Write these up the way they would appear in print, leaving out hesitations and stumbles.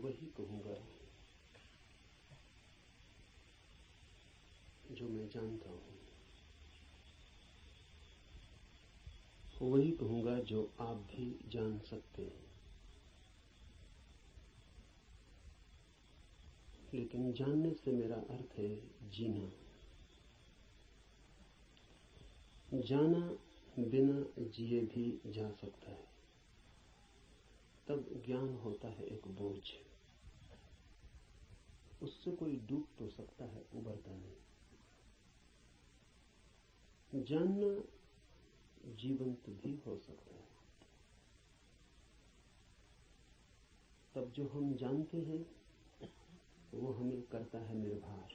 वही कहूंगा जो मैं जानता हूं, वही कहूंगा जो आप भी जान सकते हैं। लेकिन जानने से मेरा अर्थ है जीना। जाना बिना जिए भी जा सकता है, तब ज्ञान होता है एक बोझ। उससे कोई डूब तो सकता है, उबरता नहीं। जानना जीवंत भी हो सकता है, तब जो हम जानते हैं वो हमें करता है निर्भर,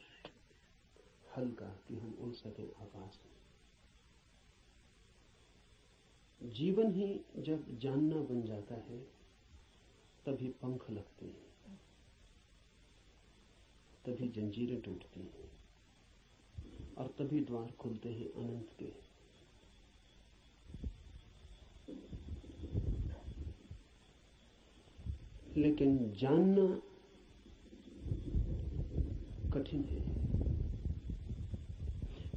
हल्का, कि हम उड़ सकें आकाश में। जीवन ही जब जानना बन जाता है तभी पंख लगते हैं, तभी जंजीरें टूटती हैं और तभी द्वार खुलते हैं अनंत के। लेकिन जानना कठिन है।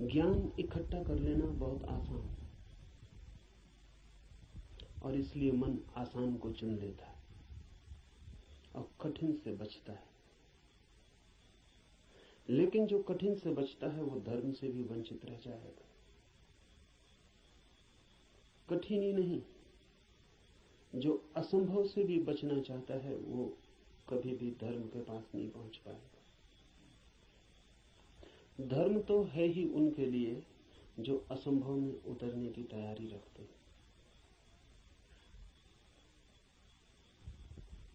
ज्ञान इकट्ठा कर लेना बहुत आसान है और इसलिए मन आसान को चुन लेता है और कठिन से बचता है। लेकिन जो कठिन से बचता है वो धर्म से भी वंचित रह जाएगा। कठिन ही नहीं, जो असंभव से भी बचना चाहता है वो कभी भी धर्म के पास नहीं पहुंच पाएगा। धर्म तो है ही उनके लिए जो असंभव में उतरने की तैयारी रखते हैं।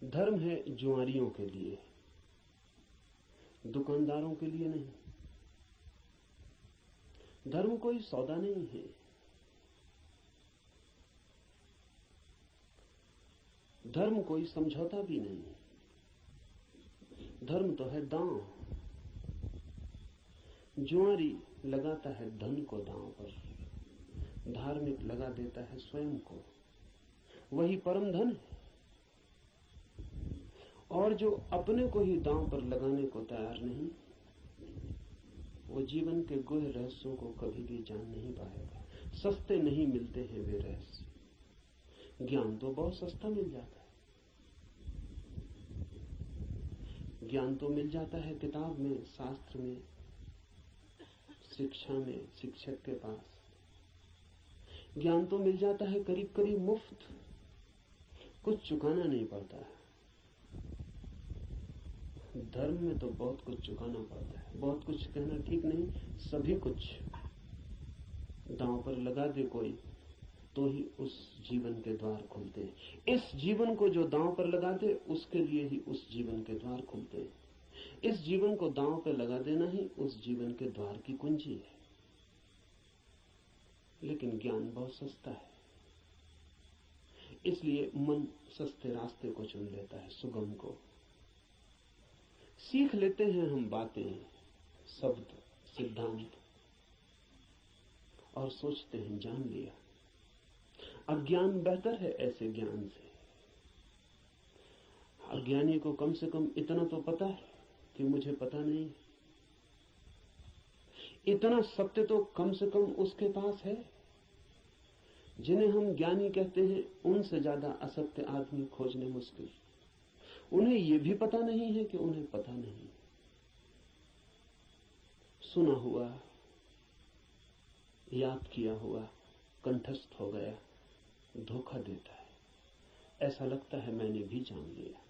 धर्म है जुआरियों के लिए, दुकानदारों के लिए नहीं। धर्म कोई सौदा नहीं है। धर्म कोई समझौता भी नहीं। धर्म तो है दांव। जुआरी लगाता है धन को दांव पर, धार्मिक लगा देता है स्वयं को। वही परम धन है। और जो अपने को ही दांव पर लगाने को तैयार नहीं, वो जीवन के गुह रहस्यों को कभी भी जान नहीं पाएगा। सस्ते नहीं मिलते हैं वे रहस्य। ज्ञान तो बहुत सस्ता मिल जाता है। ज्ञान तो मिल जाता है किताब में, शास्त्र में, शिक्षा में, शिक्षक के पास। ज्ञान तो मिल जाता है करीब करीब मुफ्त, कुछ चुकाना नहीं पड़ता है। धर्म में तो बहुत कुछ चुकाना पड़ता है। बहुत कुछ कहना ठीक नहीं, सभी कुछ दांव पर लगा दे कोई तो ही उस जीवन के द्वार खुलते हैं। इस जीवन को जो दांव पर लगा दे उसके लिए ही उस जीवन के द्वार खुलते हैं। इस जीवन को दांव पर लगा देना ही उस जीवन के द्वार की कुंजी है। लेकिन ज्ञान बहुत सस्ता है, इसलिए मन सस्ते रास्ते को चुन लेता है, सुगम को। सीख लेते हैं हम बातें, शब्द, सिद्धांत और सोचते हैं जान लिया। अज्ञान बेहतर है ऐसे ज्ञान से। अज्ञानी को कम से कम इतना तो पता है कि मुझे पता नहीं। इतना सत्य तो कम से कम उसके पास है। जिन्हें हम ज्ञानी कहते हैं उनसे ज्यादा असत्य आदमी खोजने मुश्किल। उन्हें यह भी पता नहीं है कि उन्हें पता नहीं। सुना हुआ, याद किया हुआ, कंठस्थ हो गया, धोखा देता है। ऐसा लगता है मैंने भी जान लिया।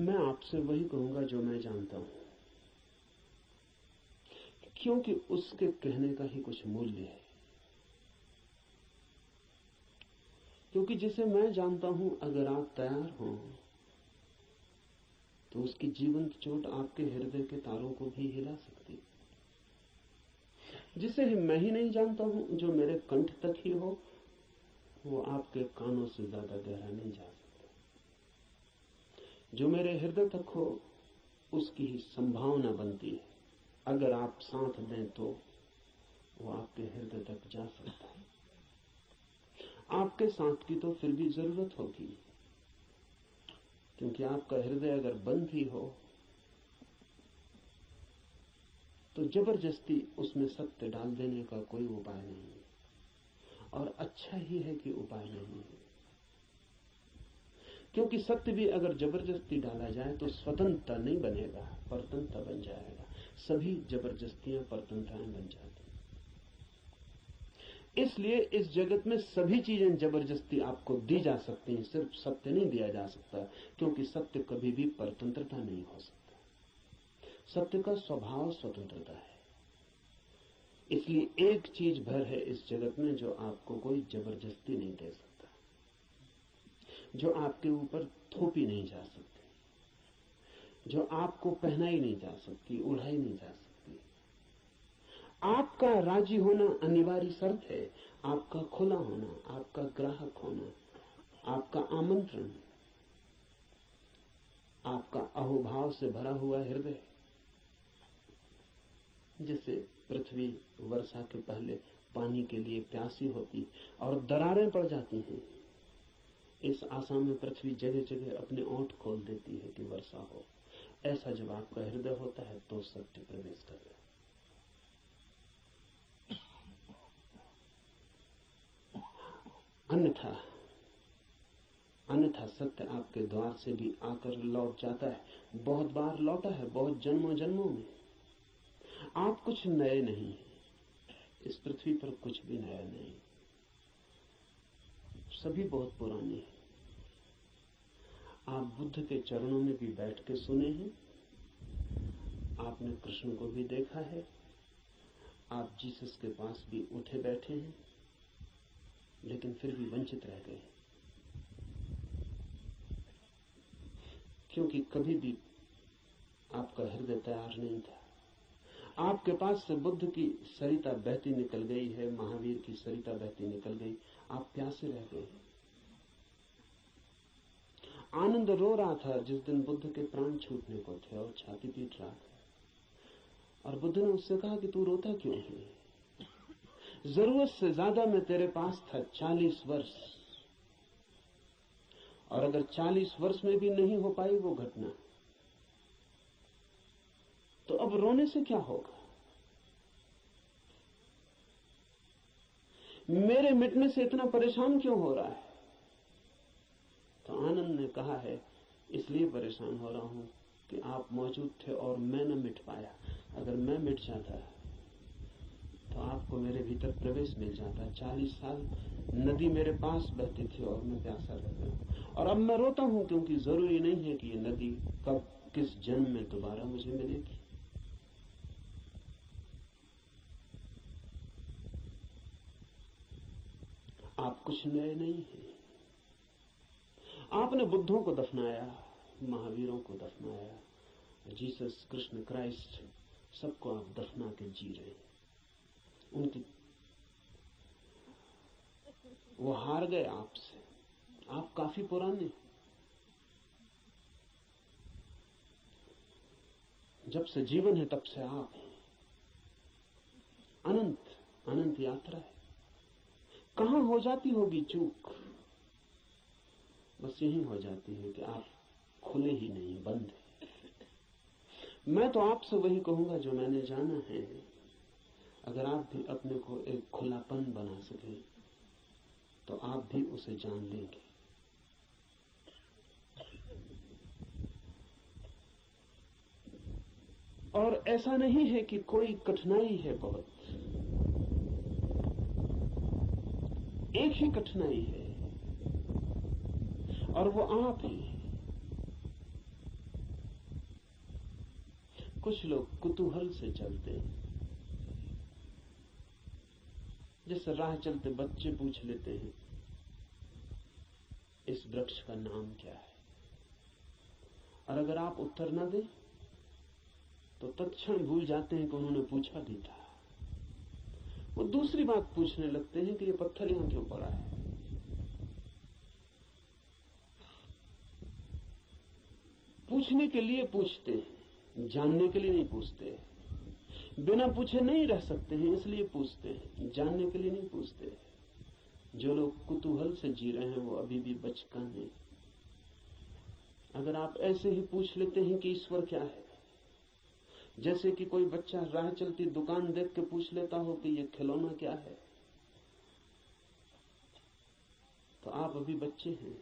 मैं आपसे वही कहूंगा जो मैं जानता हूं, क्योंकि उसके कहने का ही कुछ मूल्य है। क्योंकि जिसे मैं जानता हूं, अगर आप तैयार हो तो उसकी जीवंत चोट आपके हृदय के तारों को भी हिला सकती। जिसे मैं ही नहीं जानता हूं, जो मेरे कंठ तक ही हो, वो आपके कानों से ज्यादा गहरा नहीं जा सकता। जो मेरे हृदय तक हो उसकी ही संभावना बनती है। अगर आप साथ दें तो वो आपके हृदय तक जा सकता है। आपके साथ की तो फिर भी जरूरत होगी। क्योंकि आपका हृदय अगर बंद ही हो तो जबरदस्ती उसमें सत्य डाल देने का कोई उपाय नहीं है, और अच्छा ही है कि उपाय नहीं है। क्योंकि सत्य भी अगर जबरदस्ती डाला जाए तो स्वतंत्रता नहीं बनेगा, परतंत्रता बन जाएगा। सभी जबरदस्तियां परतंत्रताएं बन जाती। इसलिए इस जगत में सभी चीजें जबरदस्ती आपको दी जा सकती हैं, सिर्फ सत्य नहीं दिया जा सकता, क्योंकि सत्य कभी भी परतंत्रता नहीं हो सकता। सत्य का स्वभाव स्वतंत्रता है। इसलिए एक चीज भर है इस जगत में जो आपको कोई जबरदस्ती नहीं दे सकता, जो आपके ऊपर थोपी नहीं जा सकती, जो आपको पहनाई नहीं जा सकती, उड़ाई नहीं जा सकती। आपका राजी होना अनिवार्य शर्त है, आपका खुला होना, आपका ग्राहक होना, आपका आमंत्रण, आपका अहोभाव से भरा हुआ हृदय। जैसे पृथ्वी वर्षा के पहले पानी के लिए प्यासी होती और दरारें पड़ जाती हैं, इस आशा में पृथ्वी जगह जगह अपने ओंठ खोल देती है कि वर्षा हो। ऐसा जब आपका हृदय होता है तो सत्य प्रवेश करता है। अन्यथा सत्य आपके द्वार से भी आकर लौट जाता है। बहुत बार लौटा है, बहुत जन्मों जन्मों में। आप कुछ नए नहीं, इस पृथ्वी पर कुछ भी नया नहीं, सभी बहुत पुराने हैं। आप बुद्ध के चरणों में भी बैठ के सुने हैं, आपने कृष्ण को भी देखा है, आप जीसस के पास भी उठे बैठे हैं, लेकिन फिर भी वंचित रह गए, क्योंकि कभी भी आपका हृदय तैयार नहीं था। आपके पास से बुद्ध की सरिता बहती निकल गई है, महावीर की सरिता बहती निकल गई, आप प्यासे रह गए। आनंद रो रहा था जिस दिन बुद्ध के प्राण छूटने को थे और छाती पीट रहा था, और बुद्ध ने उससे कहा कि तू रोता क्यों है? जरूरत से ज्यादा मैं तेरे पास था 40 वर्ष, और अगर 40 वर्ष में भी नहीं हो पाई वो घटना, तो अब रोने से क्या होगा? मेरे मिटने से इतना परेशान क्यों हो रहा है? तो आनंद ने कहा है, इसलिए परेशान हो रहा हूं कि आप मौजूद थे और मैं न मिट पाया। अगर मैं मिट जाता तो आपको मेरे भीतर प्रवेश मिल जाता। 40 साल नदी मेरे पास बहती थी और मैं प्यासा रह गया, और अब मैं रोता हूं क्योंकि जरूरी नहीं है कि ये नदी कब किस जन्म में दोबारा मुझे मिलेगी। आप कुछ नए नहीं हैं। आपने बुद्धों को दफनाया, महावीरों को दफनाया, जीसस, कृष्ण, क्राइस्ट, सबको आप दफना के जी रहे हैं। उनकी वो हार गए आपसे। आप काफी पुराने, जब से जीवन है तब से आप हैं। अनंत अनंत यात्रा है। कहां हो जाती होगी चूक? बस यही हो जाती है कि आप खुले ही नहीं, बंद है। मैं तो आपसे वही कहूंगा जो मैंने जाना है। अगर आप भी अपने को एक खुलापन बना सके तो आप भी उसे जान लेंगे। और ऐसा नहीं है कि कोई कठिनाई है बहुत, एक ही कठिनाई है और वो आप हैं। कुछ लोग कुतूहल से चलते हैं, जैसे राह चलते बच्चे पूछ लेते हैं इस वृक्ष का नाम क्या है, और अगर आप उत्तर न दें तो तत्क्षण भूल जाते हैं कि उन्होंने पूछा भी था। वो दूसरी बात पूछने लगते हैं कि ये पत्थर यहां क्यों पड़ा है। पूछने के लिए पूछते हैं, जानने के लिए नहीं पूछते। बिना पूछे नहीं रह सकते हैं, इसलिए पूछते हैं, जानने के लिए नहीं पूछते। जो लोग कुतूहल से जी रहे हैं वो अभी भी बचकाने, अगर आप ऐसे ही पूछ लेते हैं कि ईश्वर क्या है, जैसे कि कोई बच्चा राह चलती दुकान देख के पूछ लेता हो कि ये खिलौना क्या है, तो आप अभी बच्चे हैं।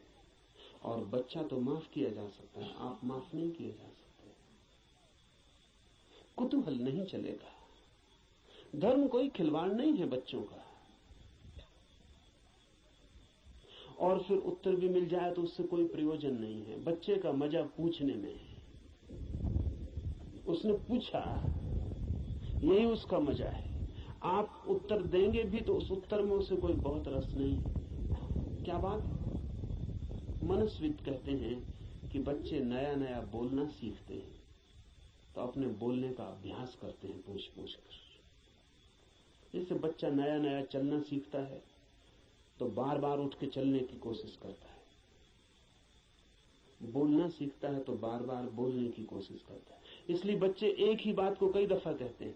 और बच्चा तो माफ किया जा सकता है, आप माफ नहीं किए जा सकते। कुतूहल नहीं चलेगा। धर्म कोई खिलवाड़ नहीं है बच्चों का। और फिर उत्तर भी मिल जाए तो उससे कोई प्रयोजन नहीं है। बच्चे का मजा पूछने में है। उसने पूछा, यही उसका मजा है। आप उत्तर देंगे भी तो उस उत्तर में उसे कोई बहुत रस नहीं है। क्या बात है? मनस्विद कहते हैं कि बच्चे नया नया बोलना सीखते हैं तो अपने बोलने का अभ्यास करते हैं पूछ पूछ कर। जैसे बच्चा नया नया चलना सीखता है तो बार बार उठ के चलने की कोशिश करता है, बोलना सीखता है तो बार बार बोलने की कोशिश करता है। इसलिए बच्चे एक ही बात को कई दफा कहते हैं।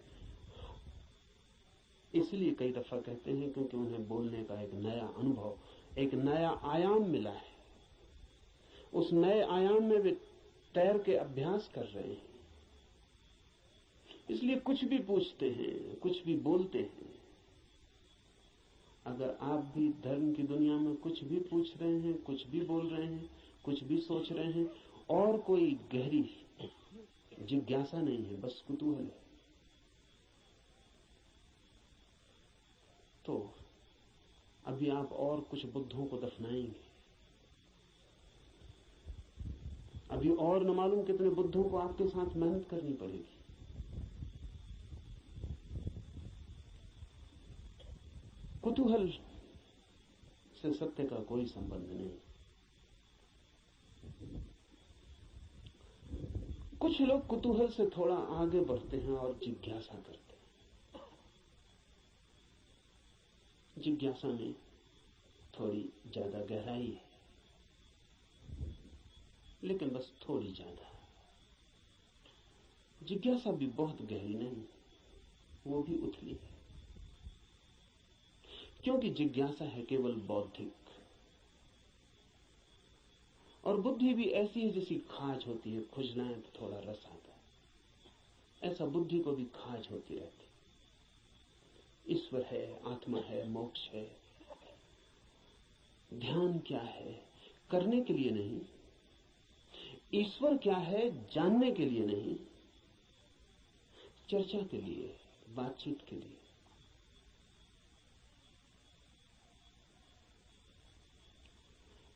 इसलिए कई दफा कहते हैं क्योंकि उन्हें बोलने का एक नया अनुभव, एक नया आयाम मिला है। उस नए आयाम में वे तैर के अभ्यास कर रहे हैं। इसलिए कुछ भी पूछते हैं, कुछ भी बोलते हैं। अगर आप भी धर्म की दुनिया में कुछ भी पूछ रहे हैं, कुछ भी बोल रहे हैं, कुछ भी सोच रहे हैं और कोई गहरी जिज्ञासा नहीं है, बस कुतूहल है, तो अभी आप और कुछ बुद्धों को दफनाएंगे। अभी और न मालूम कितने बुद्धों को आपके साथ मेहनत करनी पड़ेगी। कुतूहल से सत्य का कोई संबंध नहीं। कुछ लोग कुतूहल से थोड़ा आगे बढ़ते हैं और जिज्ञासा करते हैं। जिज्ञासा में थोड़ी ज्यादा गहराई है, लेकिन बस थोड़ी ज्यादा। जिज्ञासा भी बहुत गहरी नहीं, वो भी उथली है, क्योंकि जिज्ञासा है केवल बौद्धिक। और बुद्धि भी ऐसी है जैसी खाज होती है, खुजलाएं तो थोड़ा रस आता है। ऐसा बुद्धि को भी खाज होती रहती। ईश्वर है, आत्मा है, मोक्ष है, ध्यान क्या है, करने के लिए नहीं। ईश्वर क्या है, जानने के लिए नहीं, चर्चा के लिए, बातचीत के लिए।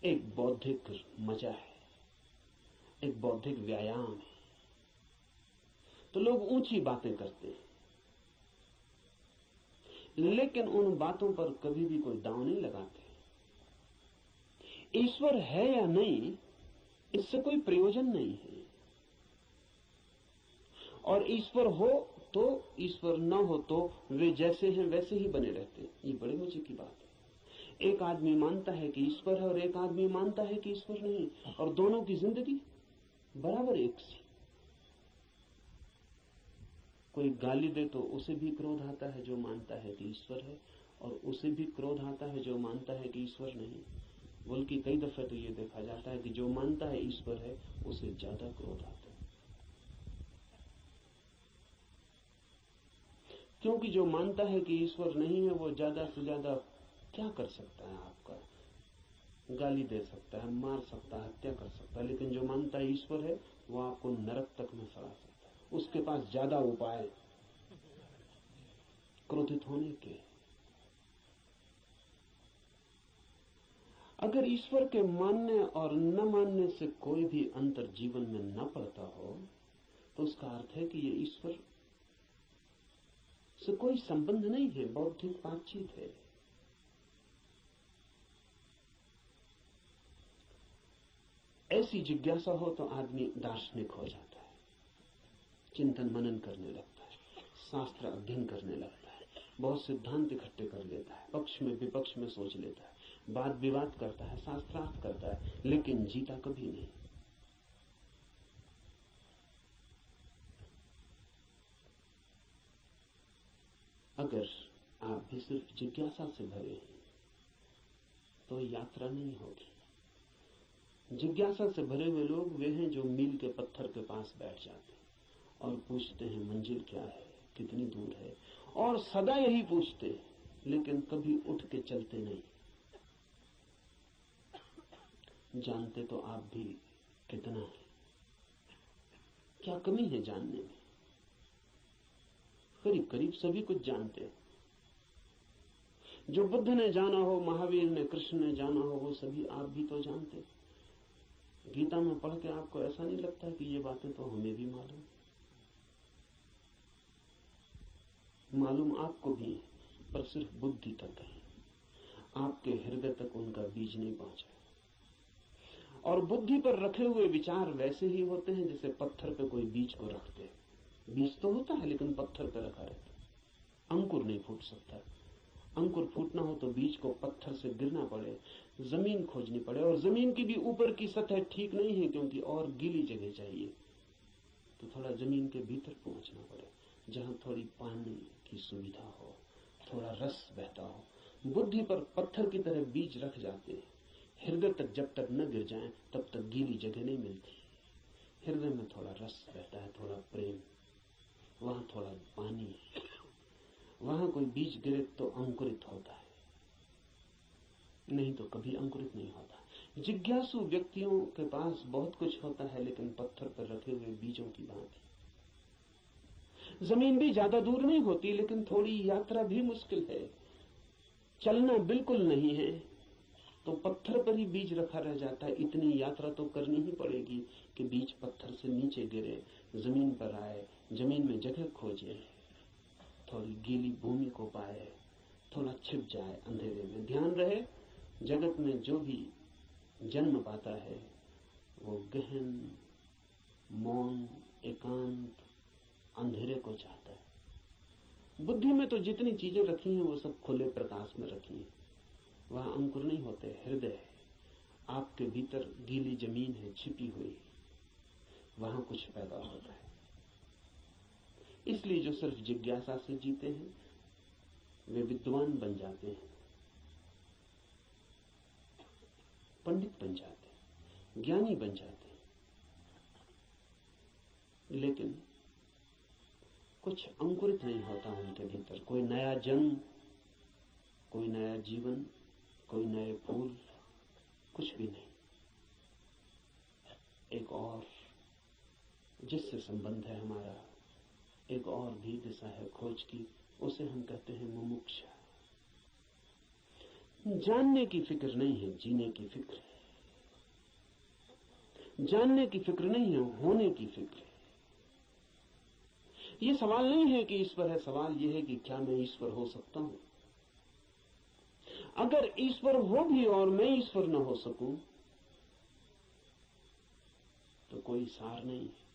एक बौद्धिक मजा है, एक बौद्धिक व्यायाम है। तो लोग ऊंची बातें करते हैं, लेकिन उन बातों पर कभी भी कोई दांव नहीं लगाते। ईश्वर है या नहीं, इससे कोई प्रयोजन नहीं है। और ईश्वर हो तो, ईश्वर न हो तो वे जैसे हैं वैसे ही बने रहते हैं। ये बड़े मजे की बात है। एक आदमी मानता है कि ईश्वर है और एक आदमी मानता है कि ईश्वर नहीं, और दोनों की जिंदगी बराबर एक सी। कोई गाली दे तो उसे भी क्रोध आता है जो मानता है कि ईश्वर है, और उसे भी क्रोध आता है जो मानता है कि ईश्वर नहीं। बल्कि कई दफे तो ये देखा जाता है कि जो मानता है ईश्वर है उसे ज्यादा क्रोध आता है, क्योंकि जो मानता है कि ईश्वर नहीं है वो ज्यादा से ज्यादा क्या कर सकता है? आपका गाली दे सकता है, मार सकता है, हत्या कर सकता है। लेकिन जो मानता है ईश्वर है वो आपको नरक तक में सड़ा सकता है। उसके पास ज्यादा उपाय क्रोधित होने के। अगर ईश्वर के मानने और न मानने से कोई भी अंतर जीवन में न पड़ता हो तो उसका अर्थ है कि ये ईश्वर से कोई संबंध नहीं है, बौद्धिक बातचीत है। ऐसी जिज्ञासा हो तो आदमी दार्शनिक हो जाता है, चिंतन मनन करने लगता है, शास्त्र अध्ययन करने लगता है, बहुत सिद्धांत इकट्ठे कर लेता है, पक्ष में विपक्ष में सोच लेता है, वाद विवाद करता है, शास्त्रार्थ करता है, लेकिन जीता कभी नहीं। अगर आप भी सिर्फ जिज्ञासा से भरे हैं तो यात्रा नहीं होगी। जिज्ञासा से भरे हुए लोग वे हैं जो मील के पत्थर के पास बैठ जाते हैं और पूछते हैं मंजिल क्या है, कितनी दूर है, और सदा यही पूछते हैं, लेकिन कभी उठ के चलते नहीं। जानते तो आप भी कितना है, क्या कमी है जानने में? करीब करीब सभी कुछ जानते हैं। जो बुद्ध ने जाना हो, महावीर ने, कृष्ण ने जाना हो, वो सभी आप भी तो जानते। गीता में पढ़ के आपको ऐसा नहीं लगता कि ये बातें तो हमें भी मालूम आपको भी है, पर सिर्फ बुद्धि तक है, आपके हृदय तक उनका बीज नहीं पहुंचा। और बुद्धि पर रखे हुए विचार वैसे ही होते हैं जैसे पत्थर पे कोई बीज को रखते हैं। बीज तो होता है लेकिन पत्थर पे रखा रहता है, अंकुर नहीं फूट सकता। अंकुर फूटना हो तो बीज को पत्थर से गिरना पड़े, जमीन खोजनी पड़े, और जमीन की भी ऊपर की सतह ठीक नहीं है क्योंकि और गीली जगह चाहिए, तो थोड़ा जमीन के भीतर पहुंचना पड़े जहां थोड़ी पानी की सुविधा हो, थोड़ा रस बहता हो। बुद्धि पर पत्थर की तरह बीज रख जाते हैं, हृदय तक जब तक न गिर जाएं तब तक गीली जगह नहीं मिलती। हृदय में थोड़ा रस बहता है, थोड़ा प्रेम, वहां थोड़ा पानी, वहां कोई बीज गिरे तो अंकुरित होता है, नहीं तो कभी अंकुरित नहीं होता। जिज्ञासु व्यक्तियों के पास बहुत कुछ होता है, लेकिन पत्थर पर रखे हुए बीजों की भांति। जमीन भी ज्यादा दूर नहीं होती, लेकिन थोड़ी यात्रा भी मुश्किल है, चलना बिल्कुल नहीं है, तो पत्थर पर ही बीज रखा रह जाता है। इतनी यात्रा तो करनी ही पड़ेगी कि बीज पत्थर से नीचे गिरे, जमीन पर आए, जमीन में जगह खोजे, थोड़ी गीली भूमि को पाए, थोड़ा छिप जाए अंधेरे में। ध्यान रहे, जगत में जो भी जन्म पाता है वो गहन, मौन, एकांत, अंधेरे को चाहता है। बुद्धि में तो जितनी चीजें रखी हैं वो सब खुले प्रकाश में रखी हैं, वहां अंकुर नहीं होते। हृदय है, आपके भीतर गीली जमीन है छिपी हुई, वहां कुछ पैदा होता है। इसलिए जो सिर्फ जिज्ञासा से जीते हैं वे विद्वान बन जाते हैं, पंडित बन जाते हैं, ज्ञानी बन जाते हैं, लेकिन कुछ अंकुरित नहीं होता उनके भीतर। कोई नया जन्म, कोई नया जीवन, कोई नए फूल, कुछ भी नहीं। एक और जिससे संबंध है हमारा, एक और भी दिशा है खोज की, उसे हम कहते हैं मुमुक्षा। जानने की फिक्र नहीं है, जीने की फिक्र है। जानने की फिक्र नहीं है, होने की फिक्र है। ये सवाल नहीं है कि ईश्वर है, सवाल यह है कि क्या मैं ईश्वर हो सकता हूं। अगर ईश्वर हो भी और मैं ईश्वर न हो सकूं तो कोई सार नहीं है।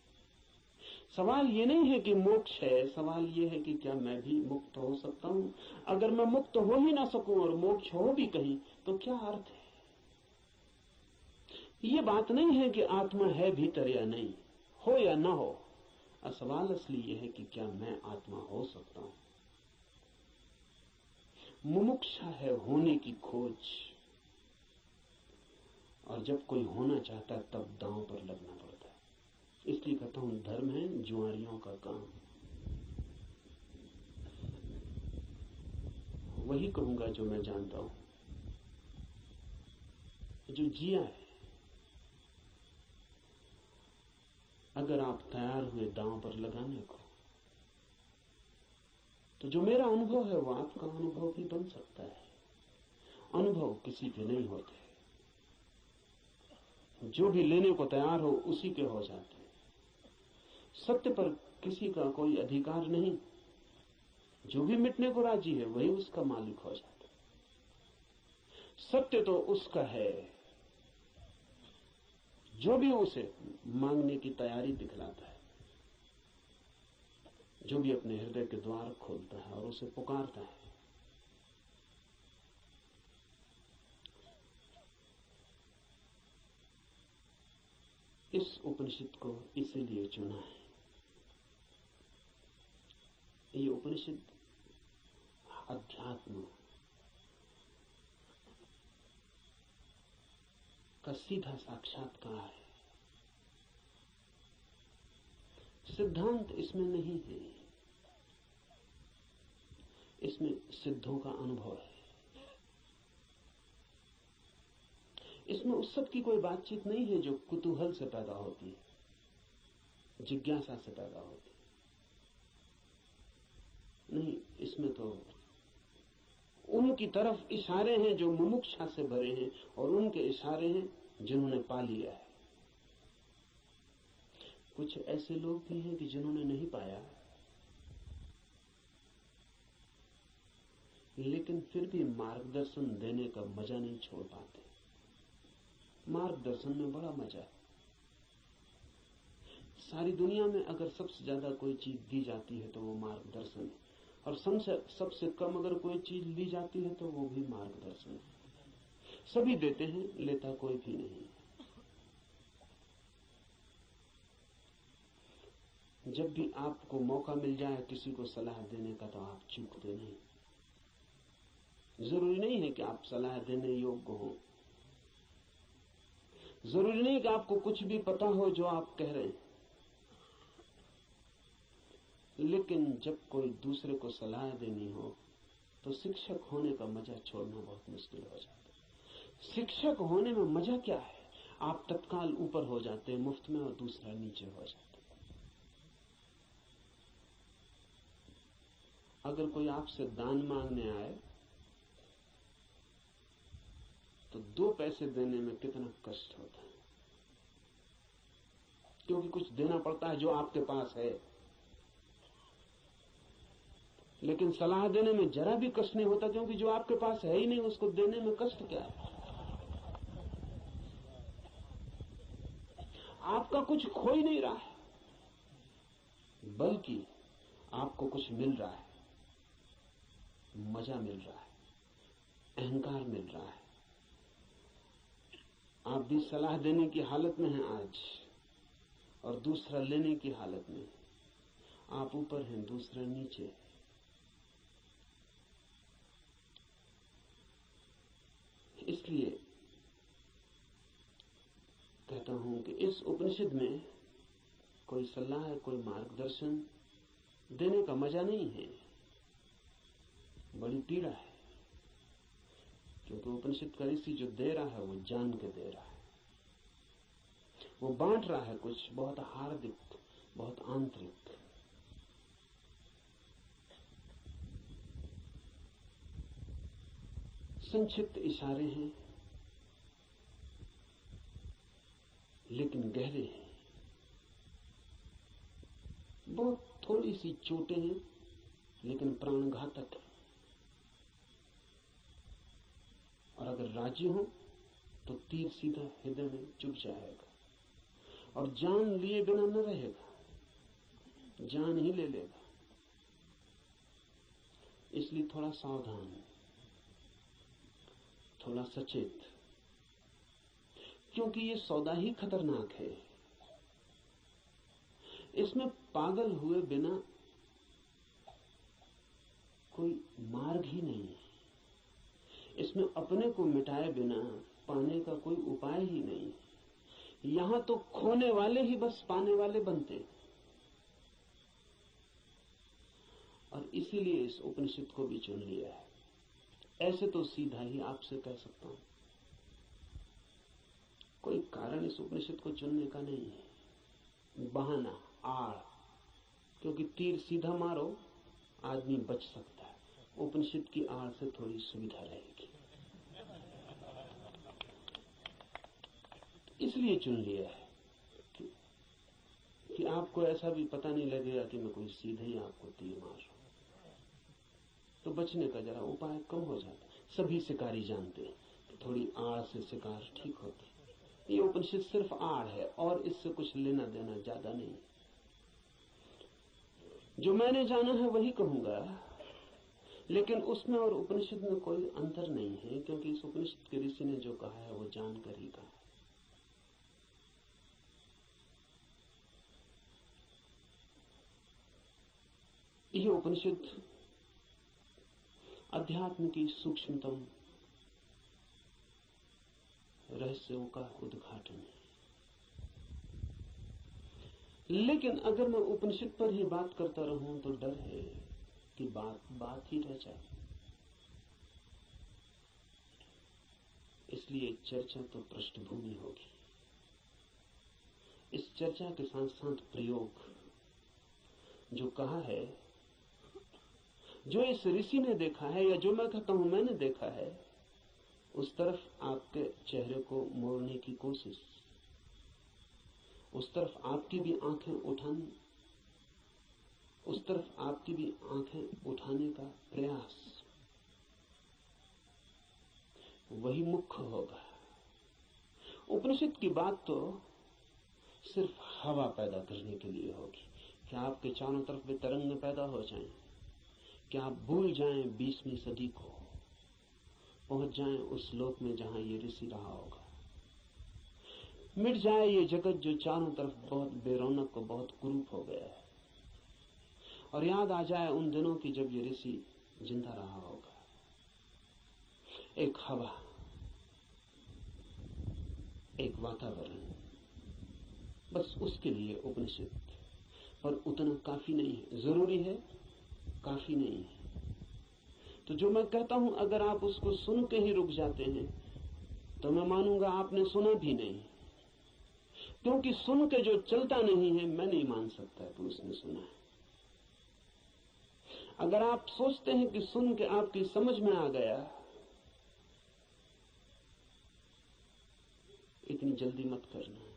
सवाल ये नहीं है कि मोक्ष है, सवाल ये है कि क्या मैं भी मुक्त हो सकता हूं। अगर मैं मुक्त हो ही ना सकूं और मोक्ष हो भी कहीं तो क्या अर्थ है। ये बात नहीं है कि आत्मा है भीतर या नहीं, हो या ना हो। सवाल असली ये है कि क्या मैं आत्मा हो सकता हूं। मुमुक्षा है होने की खोज, और जब कोई होना चाहता है तब दांव पर लगना पड़ता है। इसलिए कहता हूं धर्म है जुआरियों का काम। वही कहूंगा जो मैं जानता हूं, जो जिया है। अगर आप तैयार हुए दांव पर लगाने को, तो जो मेरा अनुभव है वो आपका अनुभव भी बन सकता है। अनुभव किसी के नहीं होते, जो भी लेने को तैयार हो उसी के हो जाते हैं। सत्य पर किसी का कोई अधिकार नहीं, जो भी मिटने को राजी है वही उसका मालिक हो जाता है। सत्य तो उसका है जो भी उसे मांगने की तैयारी दिखलाता है, जो भी अपने हृदय के द्वार खोलता है और उसे पुकारता है। इस उपनिषद को इसीलिए चुना है। ये उपनिषद अध्यात्म का का सीधा साक्षात्कार है। सिद्धांत इसमें नहीं है, इसमें सिद्धों का अनुभव है। इसमें उस सब की कोई बातचीत नहीं है जो कुतूहल से पैदा होती है, जिज्ञासा से पैदा होती है। नहीं, इसमें तो उनकी तरफ इशारे हैं जो मुमुक्षा से भरे हैं, और उनके इशारे हैं जिन्होंने पा लिया है। कुछ ऐसे लोग भी हैं कि जिन्होंने नहीं पाया, लेकिन फिर भी मार्गदर्शन देने का मजा नहीं छोड़ पाते। मार्गदर्शन में बड़ा मजा है। सारी दुनिया में अगर सबसे ज्यादा कोई चीज दी जाती है तो वो मार्गदर्शन है, और सबसे कम अगर कोई चीज ली जाती है तो वो भी मार्गदर्शन है। सभी देते हैं, लेता कोई भी नहीं। जब भी आपको मौका मिल जाए किसी को सलाह देने का तो आप चूकते नहीं। जरूरी नहीं है कि आप सलाह देने योग्य हो, जरूरी नहीं कि आपको कुछ भी पता हो जो आप कह रहे हैं, लेकिन जब कोई दूसरे को सलाह देनी हो तो शिक्षक होने का मजा छोड़ना बहुत मुश्किल हो जाता है। शिक्षक होने में मजा क्या है? आप तत्काल ऊपर हो जाते हैं मुफ्त में, और दूसरा नीचे हो जाता है। अगर कोई आपसे दान मांगने आए तो 2 पैसे देने में कितना कष्ट होता है, क्योंकि कुछ देना पड़ता है जो आपके पास है। लेकिन सलाह देने में जरा भी कष्ट नहीं होता, क्योंकि जो आपके पास है ही नहीं उसको देने में कष्ट क्या है? आपका कुछ खो ही नहीं रहा है, बल्कि आपको कुछ मिल रहा है, मजा मिल रहा है, अहंकार मिल रहा है। आप भी सलाह देने की हालत में हैं आज, और दूसरा लेने की हालत में। आप ऊपर हैं, दूसरा नीचे। इसलिए कहता हूं कि इस उपनिषद में कोई सलाह, कोई मार्गदर्शन देने का मजा नहीं है, बड़ी पीड़ा है। क्योंकि उपनिषद का ऋषि जो दे रहा है वो जान के दे रहा है, वो बांट रहा है कुछ बहुत हार्दिक, बहुत आंतरिक। संक्षिप्त इशारे हैं लेकिन गहरे हैं, बहुत थोड़ी सी चोटें हैं लेकिन प्राणघातक है। और अगर राजी हो तो तीर सीधा हृदय में चुभ जाएगा, और जान लिए बिना न रहेगा, जान ही ले लेगा। इसलिए थोड़ा सावधान, थोड़ा सचेत, क्योंकि ये सौदा ही खतरनाक है। इसमें पागल हुए बिना कोई मार्ग ही नहीं है, इसमें अपने को मिटाए बिना पाने का कोई उपाय ही नहीं। यहां तो खोने वाले ही बस पाने वाले बनते, और इसीलिए इस उपनिषद को भी चुन लिया है। ऐसे तो सीधा ही आपसे कह सकता हूं, कोई कारण इस उपनिषद को चुनने का नहीं है, बहाना, आड़। क्योंकि तीर सीधा मारो आदमी बच सकता है, उपनिषद की आड़ से थोड़ी सुविधा रहेगी, इसलिए चुन लिया है कि आपको ऐसा भी पता नहीं लगेगा कि मैं कोई सीधे ही आपको तीर मार रहा हूं, तो बचने का जरा उपाय कम हो जाता है। सभी शिकारी जानते हैं कि थोड़ी आड़ से शिकार ठीक होती है। ये उपनिषद सिर्फ आड़ है, और इससे कुछ लेना देना ज्यादा नहीं। जो मैंने जाना है वही कहूंगा, लेकिन उसमें और उपनिषद में कोई अंतर नहीं है, क्योंकि इस उपनिषद के ऋषि ने जो कहा है वो जानकर ही कहा है। यह उपनिषद अध्यात्म की सूक्ष्मतम रहस्यों का उद्घाटन है। लेकिन अगर मैं उपनिषद पर ही बात करता रहूं तो डर है कि बात ही रह जाए। इसलिए चर्चा तो पृष्ठभूमि होगी। इस चर्चा के साथ साथ प्रयोग, जो कहा है, जो इस ऋषि ने देखा है या जो मैं कहता हूं मैंने देखा है, उस तरफ आपके चेहरे को मोड़ने की कोशिश, उस तरफ आपकी भी आंखें उठाने, उस तरफ आपकी भी आंखें उठाने का प्रयास, वही मुख्य होगा। उपनिषद की बात तो सिर्फ हवा पैदा करने के लिए होगी कि आपके चारों तरफ वे तरंगें पैदा हो जाएं, कि आप भूल जाएं 20वीं सदी को, पहुंच जाएं उस लोक में जहां ये ऋषि रहा होगा। मिट जाए ये जगत जो चारों तरफ बहुत बेरौनक और बहुत कुरूप हो गया है, और याद आ जाए उन दिनों की जब ये ऋषि जिंदा रहा होगा। एक हवा, एक वातावरण, बस उसके लिए उपनिषद। पर उतना काफी नहीं है, जरूरी है, काफी नहीं है। तो जो मैं कहता हूं अगर आप उसको सुन के ही रुक जाते हैं तो मैं मानूंगा आपने सुना भी नहीं, क्योंकि सुन के जो चलता नहीं है मैं नहीं मान सकता कि उसने सुना है। अगर आप सोचते हैं कि सुन के आपकी समझ में आ गया, इतनी जल्दी मत करना।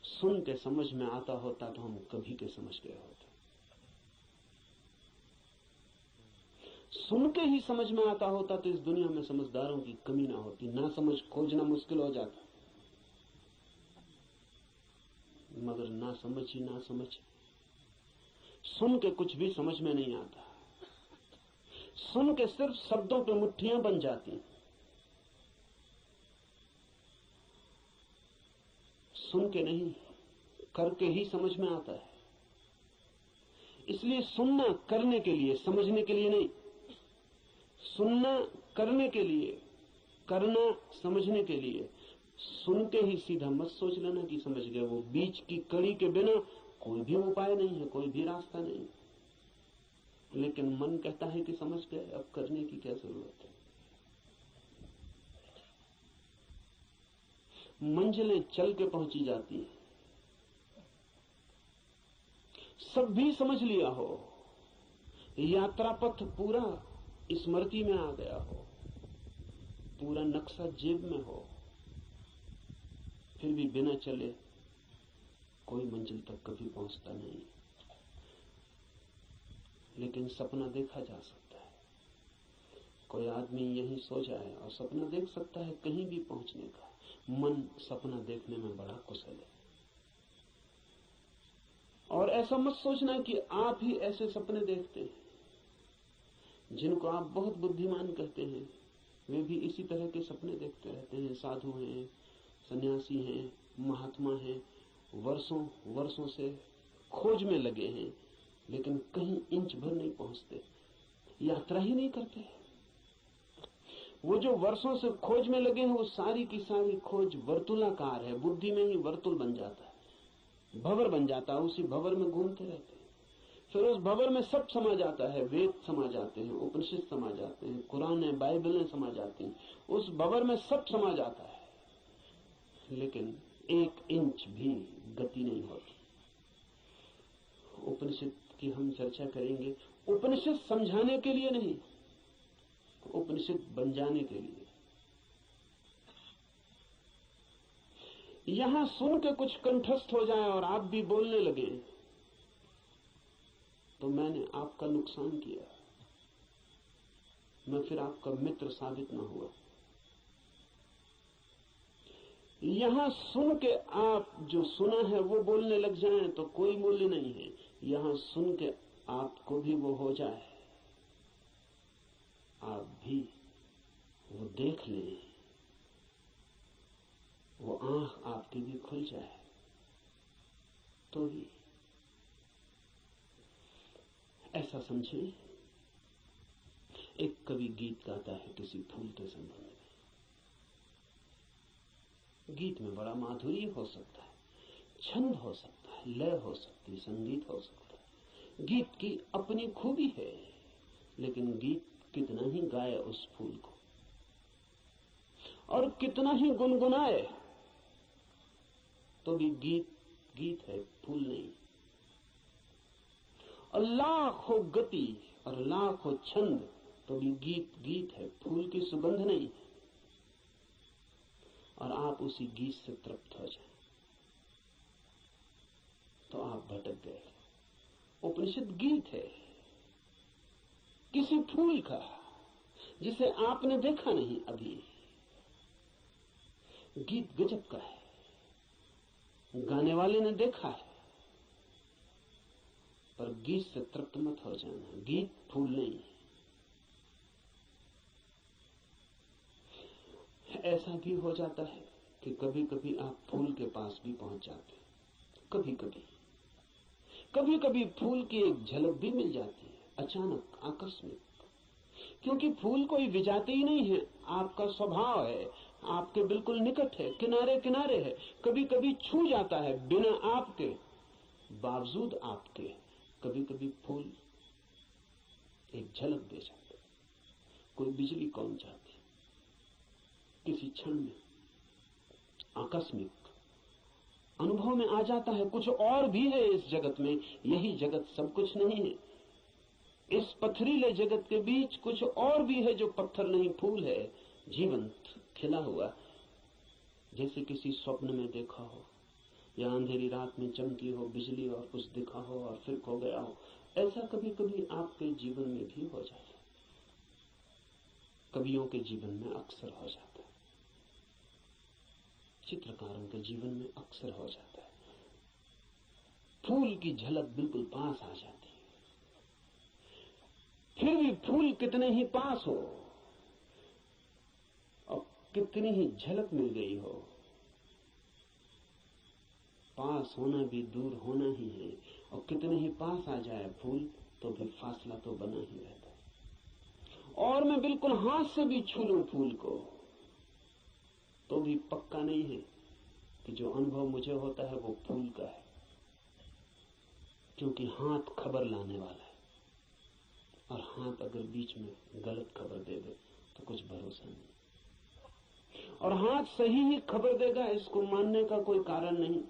सुन के समझ में आता होता तो हम कभी के समझ गए होते। सुन के ही समझ में आता होता तो इस दुनिया में समझदारों की कमी ना होती, ना समझ खोजना मुश्किल हो जाता। मगर ना समझ ही ना समझ, सुन के कुछ भी समझ में नहीं आता। सुन के सिर्फ शब्दों पे मुट्ठियां बन जाती। सुन के नहीं, करके ही समझ में आता है। इसलिए सुनना करने के लिए, समझने के लिए नहीं। सुनना करने के लिए, करना समझने के लिए। सुन के ही सीधा मत सोच लेना कि समझ गए। वो बीच की कड़ी के बिना कोई भी उपाय नहीं है, कोई भी रास्ता नहीं। लेकिन मन कहता है कि समझ गए, अब करने की क्या जरूरत है। मंजिलें चल के पहुंची जाती हैं। सब भी समझ लिया हो, यात्रा पथ पूरा स्मृति में आ गया हो, पूरा नक्शा जेब में हो, फिर भी बिना चले कोई मंजिल तक कभी पहुंचता नहीं। लेकिन सपना देखा जा सकता है। कोई आदमी यहीं सो जाए और सपना देख सकता है कहीं भी पहुंचने का। मन सपना देखने में बड़ा कुशल है। और ऐसा मत सोचना कि आप ही ऐसे सपने देखते हैं। जिनको आप बहुत बुद्धिमान कहते हैं वे भी इसी तरह के सपने देखते रहते हैं। साधु हैं, सन्यासी हैं, महात्मा हैं, वर्षों से खोज में लगे हैं, लेकिन कहीं इंच भर नहीं पहुंचते, यात्रा ही नहीं करते। वो जो वर्षों से खोज में लगे हैं वो सारी की सारी खोज वर्तुलाकार है। बुद्धि में ही वर्तुल बन जाता है, भंवर बन जाता है, उसी भंवर में घूमते रहते हैं। फिर उस भंवर में सब समा जाता है, वेद समा जाते हैं, उपनिषद समा जाते हैं, कुरान बाइबलें समा जाती हैं। उस भंवर में सब समा जाता है, लेकिन एक इंच भी गति नहीं होती। उपनिषद की हम चर्चा करेंगे, उपनिषद समझाने के लिए नहीं, उपनिषद बन जाने के लिए। यहां सुन के कुछ कंठस्थ हो जाए और आप भी बोलने लगे तो मैंने आपका नुकसान किया, मैं फिर आपका मित्र साबित न हुआ। यहां सुन के आप जो सुना है वो बोलने लग जाएं तो कोई मूल्य नहीं है। यहां सुन के आपको भी वो हो जाए, आप भी वो देख लें, वो आंख आपकी भी खुल जाए तो ही। ऐसा समझें, एक कवि गीत गाता है किसी फूल के संबंध में। गीत में बड़ा माधुर्य हो सकता है, छंद हो सकता है, लय हो सकती है, संगीत हो सकता है। गीत की अपनी खूबी है, लेकिन गीत कितना ही गाए उस फूल को और कितना ही गुनगुनाए, तो भी गीत गीत है, फूल नहीं। और लाखों गति और लाखों छंद, तो भी गीत गीत है, फूल की सुगंध नहीं। और आप उसी गीत से तृप्त हो जाएं तो आप भटक गए। उपनिषद गीत है किसी फूल का जिसे आपने देखा नहीं अभी। गीत गजब का है, गाने वाले ने देखा है, पर गीत से तृप्त मत हो जाना। गीत फूल नहीं। ऐसा भी हो जाता है कि कभी कभी आप फूल के पास भी पहुंच जाते, कभी कभी कभी कभी फूल की एक झलक भी मिल जाती है, अचानक, आकस्मिक। क्योंकि फूल कोई विजाती ही नहीं है, आपका स्वभाव है, आपके बिल्कुल निकट है, किनारे किनारे है, कभी कभी छू जाता है बिना आपके, बावजूद आपके। कभी कभी फूल एक झलक दे जाता है, कोई बिजली कौन जाती, किसी क्षण में आकस्मिक अनुभव में आ जाता है। कुछ और भी है इस जगत में, यही जगत सब कुछ नहीं है। इस पथरीले जगत के बीच कुछ और भी है जो पत्थर नहीं, फूल है, जीवंत, खिला हुआ, जैसे किसी स्वप्न में देखा हो या अंधेरी रात में चमकी हो बिजली और कुछ दिखा हो और फिर खो गया हो। ऐसा कभी कभी आपके जीवन में भी हो जाता है, कवियों के जीवन में अक्सर हो जाता है, चित्रकारों के जीवन में अक्सर हो जाता है। फूल की झलक बिल्कुल पास आ जाती है, फिर भी फूल कितने ही पास हो और कितनी ही झलक मिल गई हो, पास होना भी दूर होना ही है। और कितने ही पास आ जाए फूल तो भी फासला तो बना ही रहता है। और मैं बिल्कुल हाथ से भी छू लूं फूल को तो भी पक्का नहीं है कि जो अनुभव मुझे होता है वो फूल का है, क्योंकि हाथ खबर लाने वाला है, और हाथ अगर बीच में गलत खबर दे दे तो कुछ भरोसा नहीं। और हाथ सही ही खबर देगा, इसको मानने का कोई कारण नहीं।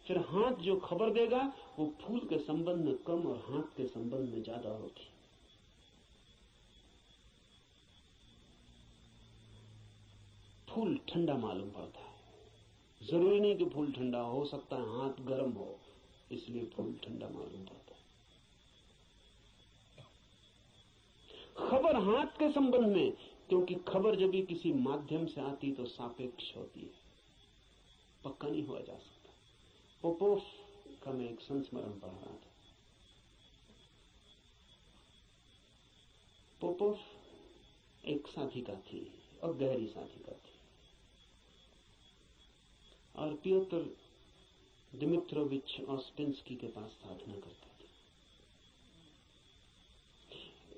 फिर हाथ जो खबर देगा वो फूल के संबंध में कम और हाथ के संबंध में ज्यादा होती। फूल ठंडा मालूम पड़ता है, जरूरी नहीं कि फूल ठंडा हो सकता है हाथ गर्म हो, इसलिए फूल ठंडा मालूम पड़ता है। खबर हाथ के संबंध में, क्योंकि खबर जब भी किसी माध्यम से आती तो सापेक्ष होती है, पक्का नहीं हुआ जा सकता। पोपोफ का मैं एक संस्मरण पढ़ रहा था। पोपोफ एक साधिका थी और गहरी साधिका थी, और पियोतर दिमित्रोविच ऑस्पेंस्की के पास साधना करता था।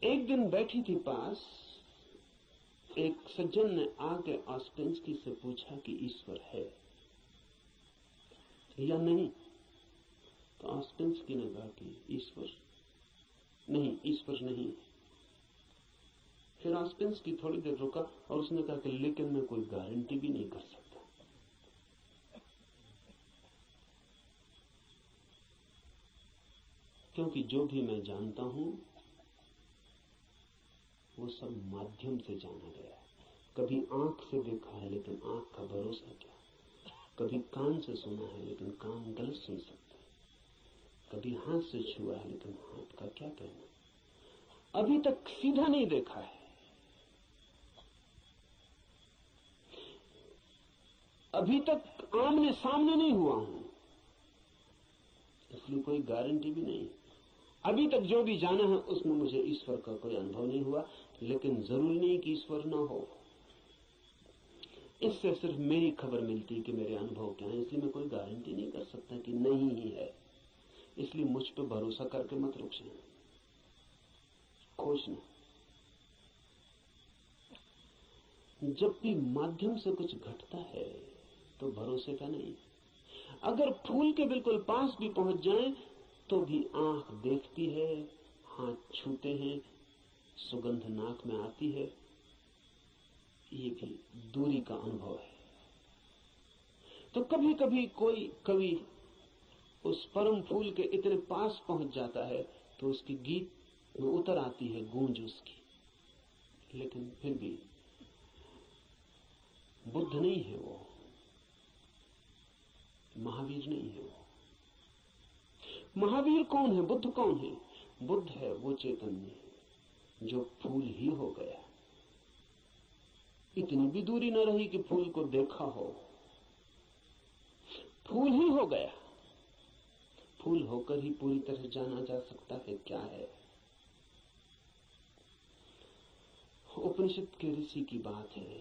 एक दिन बैठी थी पास, एक सज्जन ने आके ऑस्पेंस्की से पूछा कि ईश्वर है या नहीं। तो ऑस्पेंस्की ने कहा कि ईश्वर नहीं। फिर ऑस्पेंस्की थोड़ी देर रुका और उसने कहा कि लेकिन मैं कोई गारंटी भी नहीं कर सकता, क्योंकि जो भी मैं जानता हूं वो सब माध्यम से जाना गया है। कभी आंख से देखा है लेकिन आंख का भरोसा क्या, कभी कान से सुना है लेकिन कान गलत सुन सकता है, कभी हाथ से छुआ है लेकिन हाथ का क्या कहना। अभी तक सीधा नहीं देखा है, अभी तक आमने सामने नहीं हुआ हूं, इसलिए कोई गारंटी भी नहीं। अभी तक जो भी जाना है उसमें मुझे ईश्वर का कोई अनुभव नहीं हुआ, लेकिन जरूरी नहीं कि ईश्वर न हो। इससे सिर्फ मेरी खबर मिलती कि मेरे अनुभव क्या है, इसलिए मैं कोई गारंटी नहीं कर सकता कि नहीं ही है। इसलिए मुझ पर भरोसा करके मत रुक जाना, खोजना। जब भी माध्यम से कुछ घटता है तो भरोसे का नहीं। अगर फूल के बिल्कुल पास भी पहुंच जाएं तो भी आंख देखती है, हाथ छूते हैं, सुगंध नाक में आती है, ये भी दूरी का अनुभव है। तो कभी कभी कोई कवि उस परम फूल के इतने पास पहुंच जाता है तो उसके गीत में उतर आती है गूंज उसकी, लेकिन फिर भी बुद्ध नहीं है वो, महावीर नहीं है वो। महावीर कौन है, बुद्ध कौन है? बुद्ध है वो चैतन्य जो फूल ही हो गया। इतनी भी दूरी न रही कि फूल को देखा हो, फूल ही हो गया। फूल होकर ही पूरी तरह जाना जा सकता है क्या है। उपनिषद के ऋषि की बात है,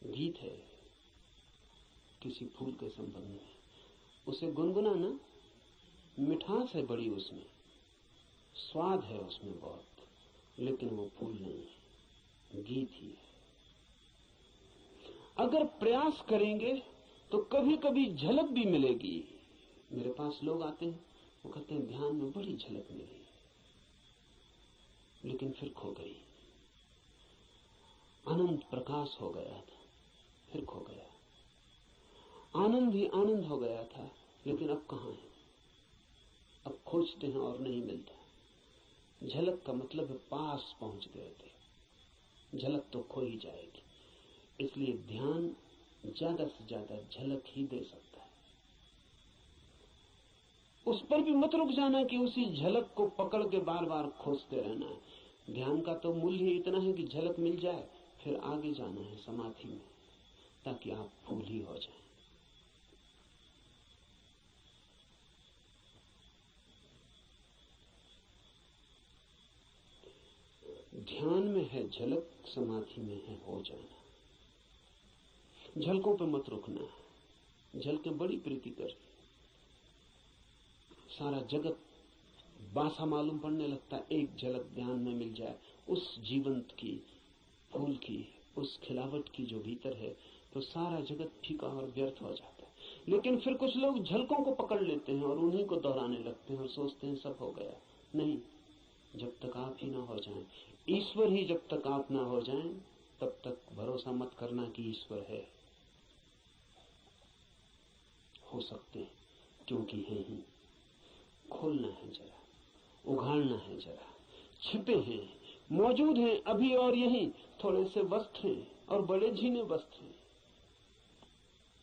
गीत है किसी फूल के संबंध में, उसे गुनगुनाना, मिठास है बड़ी उसमें, स्वाद है उसमें बहुत, लेकिन वो फूल नहीं है, गीत ही है। अगर प्रयास करेंगे तो कभी कभी झलक भी मिलेगी। मेरे पास लोग आते हैं, वो कहते हैं ध्यान में बड़ी झलक मिली, लेकिन फिर खो गई। अनंत प्रकाश हो गया था, फिर खो गया। आनंद ही आनंद हो गया था, लेकिन अब कहां है? अब खोजते हैं और नहीं मिलता। झलक का मतलब है पास पहुंच गए थे, झलक तो खो ही जाएगी। इसलिए ध्यान ज्यादा से ज्यादा झलक ही दे सकता है। उस पर भी मत रुक जाना कि उसी झलक को पकड़ के बार बार खोजते रहना है। ध्यान का तो मूल्य ही इतना है कि झलक मिल जाए, फिर आगे जाना है समाधि में, ताकि आप फूल ही हो जाएं। ध्यान में है झलक, समाधि में है हो जाना। झलकों पे मत रुकना है। झलकें बड़ी प्रीतिकर, सारा जगत बासा मालूम पड़ने लगता है। एक झलक ध्यान में मिल जाए उस जीवंत की, फूल की, उस खिलावट की जो भीतर है, तो सारा जगत फीका और व्यर्थ हो जाता है। लेकिन फिर कुछ लोग झलकों को पकड़ लेते हैं और उन्हीं को दोहराने लगते हैं और सोचते हैं सब हो गया। नहीं, जब तक आप ही ना हो जाएं, ईश्वर ही जब तक आप ना हो जाएं, तब तक भरोसा मत करना कि ईश्वर है। हो सकते हैं, क्योंकि है ही। खोलना है जरा, उघाड़ना है जरा। छिपे हैं, मौजूद हैं अभी और यहीं। थोड़े से वस्त्र हैं और बड़े झीने वस्त्र हैं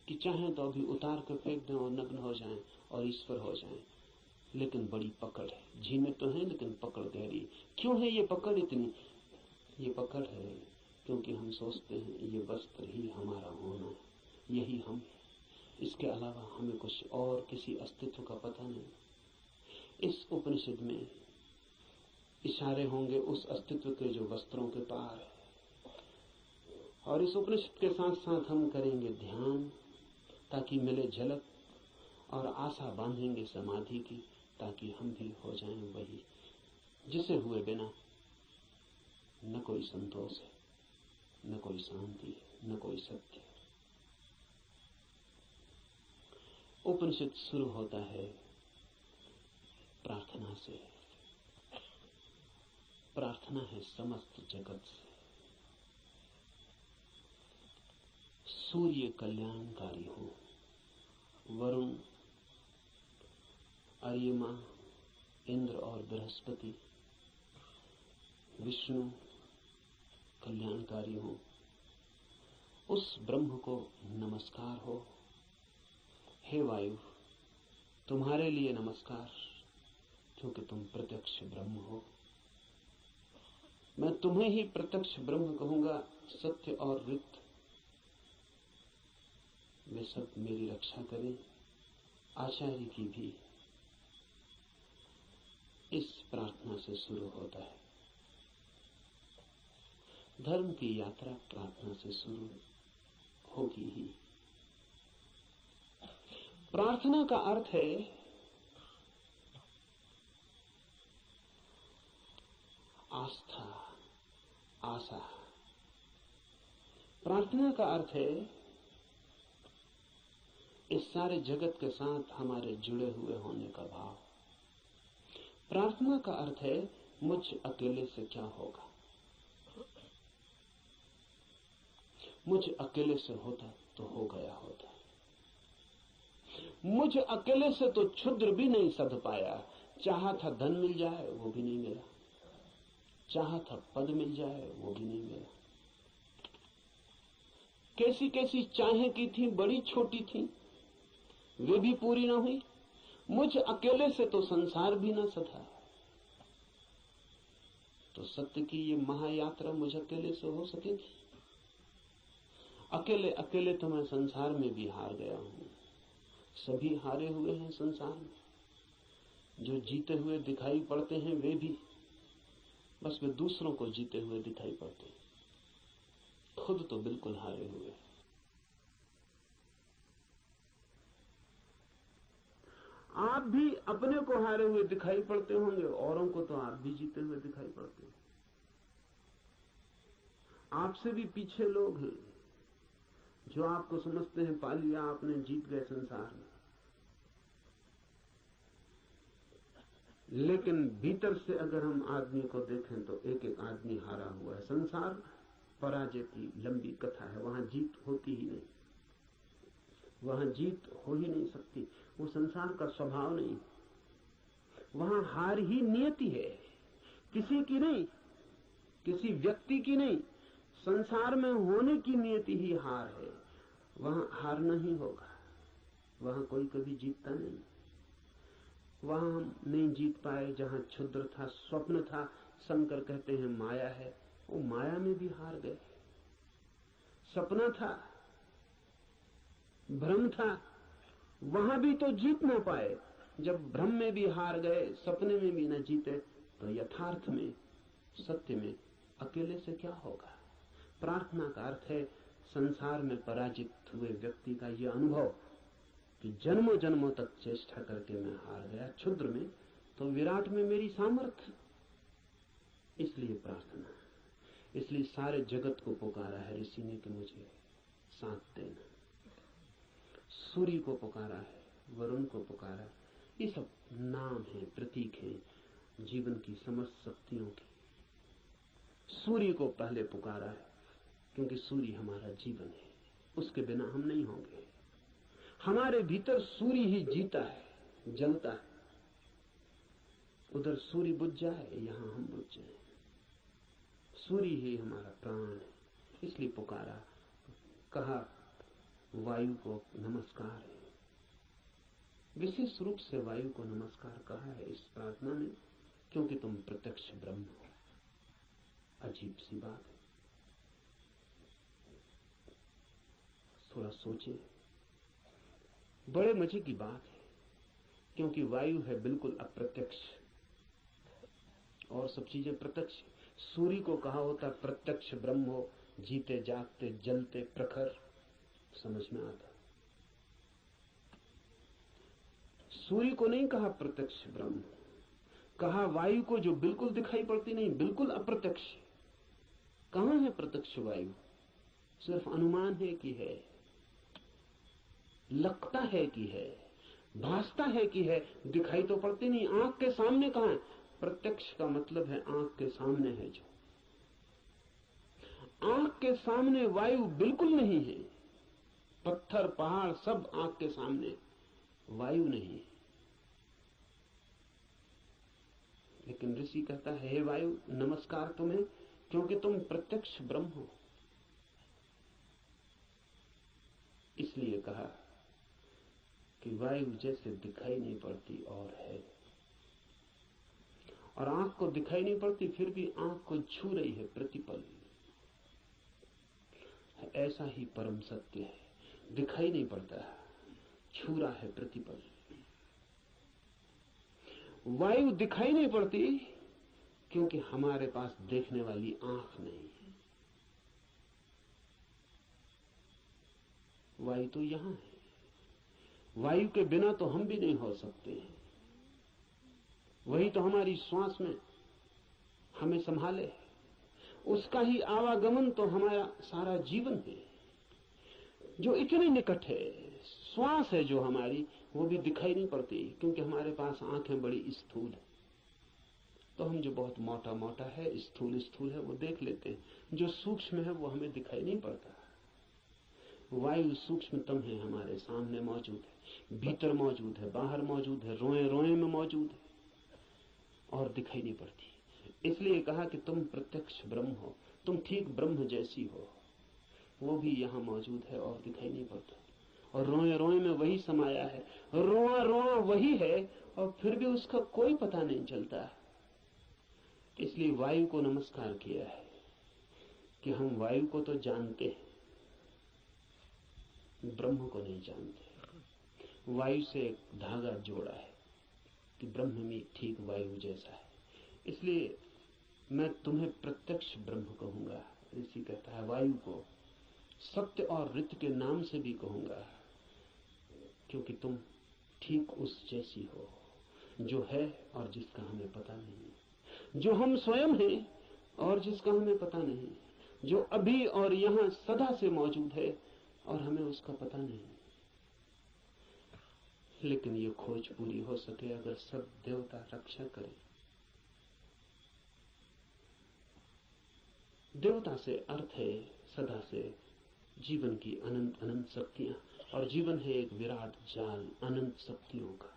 कि चाहें तो अभी उतार कर फेंक दें और नग्न हो जाएं और ईश्वर हो जाएं। लेकिन बड़ी पकड़ है। झीने तो हैं लेकिन पकड़ गहरी। क्यों है ये पकड़ इतनी? ये पकड़ है क्योंकि हम सोचते हैं ये वस्त्र ही हमारा होना, यही हम है। इसके अलावा हमें कुछ और किसी अस्तित्व का पता नहीं। इस उपनिषद में इशारे होंगे उस अस्तित्व के जो वस्त्रों के पार है। और इस उपनिषद के साथ साथ हम करेंगे ध्यान ताकि मिले झलक, और आशा बांधेंगे समाधि की ताकि हम भी हो जाएं वही जिसे हुए बिना न कोई संतोष है, न कोई शांति है, न कोई सत्य है। उपनिषद शुरू होता है प्रार्थना से। प्रार्थना है समस्त जगत से। सूर्य कल्याणकारी हो, वरुण, अर्यमा, इंद्र और बृहस्पति, विष्णु कल्याणकारी हो, उस ब्रह्म को नमस्कार हो। हे वायु, तुम्हारे लिए नमस्कार, क्योंकि तुम प्रत्यक्ष ब्रह्म हो। मैं तुम्हें ही प्रत्यक्ष ब्रह्म कहूंगा। सत्य और ऋत वे सब मेरी रक्षा करें, आचार्य की भी। इस प्रार्थना से शुरू होता है। धर्म की यात्रा प्रार्थना से शुरू होगी ही। प्रार्थना का अर्थ है आस्था, आशा। प्रार्थना का अर्थ है इस सारे जगत के साथ हमारे जुड़े हुए होने का भाव। प्रार्थना का अर्थ है मुझ अकेले से क्या होगा, मुझ अकेले से होता तो हो गया होता, मुझ अकेले से तो क्षुद्र भी नहीं सध पाया। चाहा था धन मिल जाए वो भी नहीं मिला, चाहा था पद मिल जाए वो भी नहीं मिला। कैसी कैसी चाहें की थी, बड़ी छोटी थी, वे भी पूरी ना हुई। मुझ अकेले से तो संसार भी ना सधा। तो सत्य की ये महायात्रा मुझ अकेले से हो सकेगी? अकेले अकेले तो मैं संसार में भी हार गया हूं। सभी हारे हुए हैं संसार में। जो जीते हुए दिखाई पड़ते हैं वे भी, बस वे दूसरों को जीते हुए दिखाई पड़ते हैं, खुद तो बिल्कुल हारे हुए। आप भी अपने को हारे हुए दिखाई पड़ते होंगे, औरों को तो आप भी जीते हुए दिखाई पड़ते हैं। आपसे भी पीछे लोग हैं जो आपको समझते हैं पा लिया आपने, जीत गए संसार में। लेकिन भीतर से अगर हम आदमी को देखें तो एक एक आदमी हारा हुआ है। संसार पराजय की लंबी कथा है, वहां जीत होती ही नहीं, वहां जीत हो ही नहीं सकती। वो संसार का स्वभाव नहीं, वहां हार ही नियति है, किसी की नहीं, किसी व्यक्ति की नहीं, संसार में होने की नियति ही हार है। वहां हारना ही होगा, वहां कोई कभी जीतता नहीं। वहां हम नहीं जीत पाए जहां क्षुद्र था, स्वप्न था, शंकर कहते हैं माया है, वो माया में भी हार गए। सपना था, भ्रम था, वहां भी तो जीत ना पाए। जब भ्रम में भी हार गए, सपने में भी न जीते, तो यथार्थ में, सत्य में अकेले से क्या होगा? प्रार्थना का अर्थ है संसार में पराजित हुए व्यक्ति का यह अनुभव कि जन्मों जन्मों तक चेष्टा करके मैं हार गया। क्षुद्र में तो विराट में मेरी सामर्थ्य। इसलिए प्रार्थना, इसलिए सारे जगत को पुकारा है ऋषि ने कि मुझे साथ देना। सूर्य को पुकारा है, वरुण को पुकारा, ये सब नाम है, प्रतीक है जीवन की समस्त शक्तियों की। सूर्य को पहले पुकारा है क्योंकि सूर्य हमारा जीवन है, उसके बिना हम नहीं होंगे। हमारे भीतर सूर्य ही जीता है, जलता है। उधर सूर्य बुझ जाए, यहां हम बुझ जाए। सूर्य ही हमारा प्राण है, इसलिए पुकारा। कहा वायु को नमस्कार है, विशेष रूप से वायु को नमस्कार कहा है इस प्रार्थना में, क्योंकि तुम प्रत्यक्ष ब्रह्म हो। अजीब सी बात है, थोड़ा सोचे। बड़े मजे की बात है, क्योंकि वायु है बिल्कुल अप्रत्यक्ष और सब चीजें प्रत्यक्ष। सूर्य को कहा होता प्रत्यक्ष ब्रह्म हो, जीते जागते जलते प्रखर, समझ में आता। सूर्य को नहीं कहा प्रत्यक्ष ब्रह्म, कहा वायु को जो बिल्कुल दिखाई पड़ती नहीं, बिल्कुल अप्रत्यक्ष। कहां है प्रत्यक्ष वायु? सिर्फ अनुमान है कि है, लगता है कि है, भासता है कि है, दिखाई तो पड़ती नहीं। आंख के सामने कहां है? प्रत्यक्ष का मतलब है आंख के सामने है। जो आंख के सामने वायु बिल्कुल नहीं है, पत्थर पहाड़ सब आंख के सामने, वायु नहीं है। लेकिन ऋषि कहता है हे वायु नमस्कार तुम्हें, क्योंकि तुम प्रत्यक्ष ब्रह्म हो। इसलिए कहा कि वायु जैसे दिखाई नहीं पड़ती और है, और आंख को दिखाई नहीं पड़ती फिर भी आंख को छू रही है प्रतिपल। ऐसा ही परम सत्य है, दिखाई नहीं पड़ता, छू रहा है प्रतिपल। वायु दिखाई नहीं पड़ती क्योंकि हमारे पास देखने वाली आंख नहीं है। वायु तो यहां है, वायु के बिना तो हम भी नहीं हो सकते हैं। वही तो हमारी श्वास में हमें संभाले, उसका ही आवागमन तो हमारा सारा जीवन है, जो इतने निकट है। श्वास है जो हमारी, वो भी दिखाई नहीं पड़ती, क्योंकि हमारे पास आंखें बड़ी स्थूल है। तो हम जो बहुत मोटा मोटा है, स्थूल स्थूल है, वो देख लेते हैं, जो सूक्ष्म है वो हमें दिखाई नहीं पड़ता। वायु सूक्ष्मतम है, हमारे सामने मौजूद है, भीतर मौजूद है, बाहर मौजूद है, रोए रोए में मौजूद है, और दिखाई नहीं पड़ती। इसलिए कहा कि तुम प्रत्यक्ष ब्रह्म हो, तुम ठीक ब्रह्म जैसी हो। वो भी यहाँ मौजूद है और दिखाई नहीं पड़ता, और रोए रोए में वही समाया है, रोआ रोआ वही है, और फिर भी उसका कोई पता नहीं चलता। इसलिए वायु को नमस्कार किया है कि हम वायु को तो जानते हैं, ब्रह्म को नहीं जानते। वायु से एक धागा जोड़ा है कि ब्रह्म भी ठीक वायु जैसा है। इसलिए मैं तुम्हें प्रत्यक्ष ब्रह्म कहूंगा, ऋषि कहता है वायु को। सत्य और ऋत के नाम से भी कहूंगा, क्योंकि तुम ठीक उस जैसी हो जो है और जिसका हमें पता नहीं, जो हम स्वयं हैं और जिसका हमें पता नहीं, जो अभी और यहां सदा से मौजूद है और हमें उसका पता नहीं। लेकिन ये खोज पूरी हो सके अगर सब देवता रक्षा करें। देवता से अर्थ है सदा से जीवन की अनंत अनंत शक्तियां, और जीवन है एक विराट जाल अनंत शक्तियों का।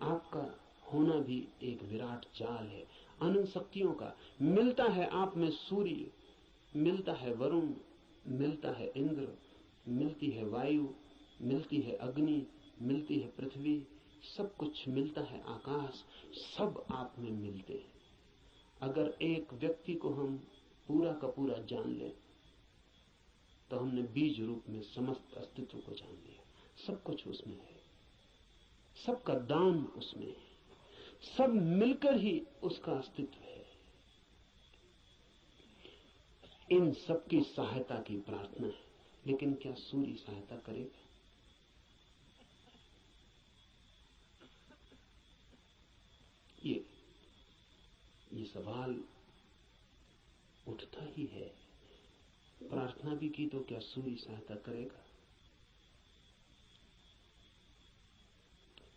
आपका होना भी एक विराट जाल है अनंत शक्तियों का। मिलता है आप में सूर्य, मिलता है वरुण, मिलता है इंद्र, मिलती है वायु, मिलती है अग्नि, मिलती है पृथ्वी, सब कुछ मिलता है आकाश, सब आप में मिलते हैं। अगर एक व्यक्ति को हम पूरा का पूरा जान लें तो हमने बीज रूप में समस्त अस्तित्व को जान लिया। सब कुछ उसमें है, सबका दान उसमें है, सब मिलकर ही उसका अस्तित्व है। इन सबकी सहायता की प्रार्थना है, लेकिन क्या सूर्य सहायता करेगा? ये सवाल उठता ही है। प्रार्थना भी की तो क्या सूर्य सहायता करेगा?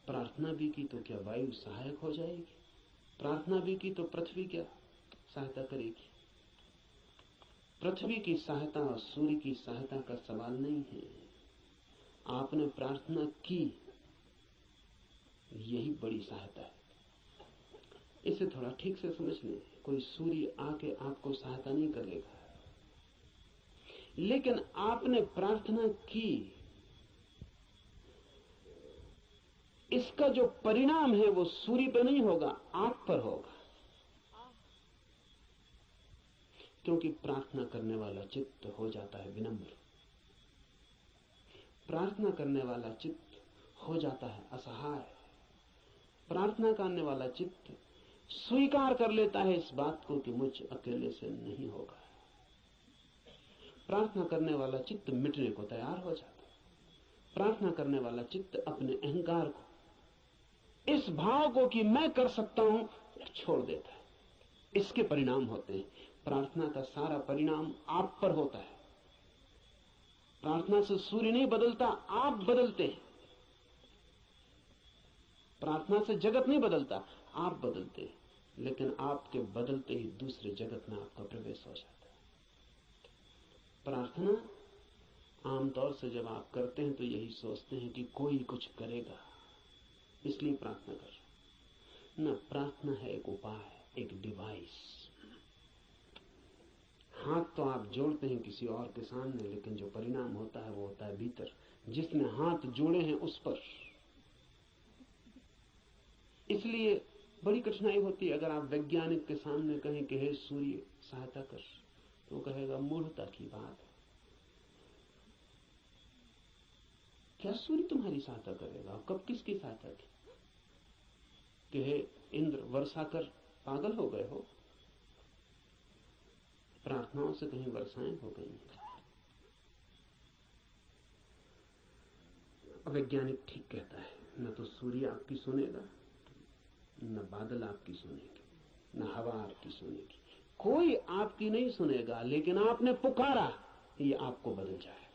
प्रार्थना भी की तो क्या वायु सहायक हो जाएगी? प्रार्थना भी की तो पृथ्वी क्या सहायता करेगी? पृथ्वी की सहायता और सूर्य की सहायता का सवाल नहीं है। आपने प्रार्थना की, यही बड़ी सहायता है। इसे थोड़ा ठीक से समझ लें। कोई सूर्य आके आपको सहायता नहीं करेगा, लेकिन आपने प्रार्थना की, इसका जो परिणाम है वो सूर्य पर नहीं होगा, आप पर होगा। क्योंकि प्रार्थना करने वाला चित्त हो जाता है विनम्र, प्रार्थना करने वाला चित्त हो जाता है असहाय, प्रार्थना करने वाला चित्त स्वीकार कर लेता है इस बात को कि मुझ अकेले से नहीं होगा। प्रार्थना करने वाला चित्त मिटने को तैयार हो जाता है। प्रार्थना करने वाला चित्त अपने अहंकार को, इस भाव को कि मैं कर सकता हूं, छोड़ देता है। इसके परिणाम होते हैं। प्रार्थना का सारा परिणाम आप पर होता है। प्रार्थना से सूर्य नहीं बदलता, आप बदलते हैं। प्रार्थना से जगत नहीं बदलता, आप बदलते हैं। लेकिन आपके बदलते ही दूसरे जगत में आपका प्रवेश हो जाता है। प्रार्थना आमतौर से जब आप करते हैं तो यही सोचते हैं कि कोई कुछ करेगा, इसलिए प्रार्थना कर। न, प्रार्थना है एक उपाय, एक डिवाइस। हाथ तो आप जोड़ते हैं किसी और के सामने, लेकिन जो परिणाम होता है वो होता है भीतर, जिसने हाथ जोड़े हैं उस पर। इसलिए बड़ी कठिनाई होती है अगर आप वैज्ञानिक के सामने कहें कि हे सूर्य सहायता कर, तो कहेगा मूढ़ता की बात है। क्या सूर्य तुम्हारी सहायता करेगा? कब किसकी सहायता की? कि हे इंद्र वर्षा कर, पागल हो गए हो? प्रार्थनाओं से कहीं वर्षाएं हो गई? वैज्ञानिक ठीक कहता है, न तो सूर्य आपकी सुनेगा, न बादल आपकी सुनेगी, न हवा आपकी सुनेगी, कोई आपकी नहीं सुनेगा। लेकिन आपने पुकारा, ये आपको बदल जाए।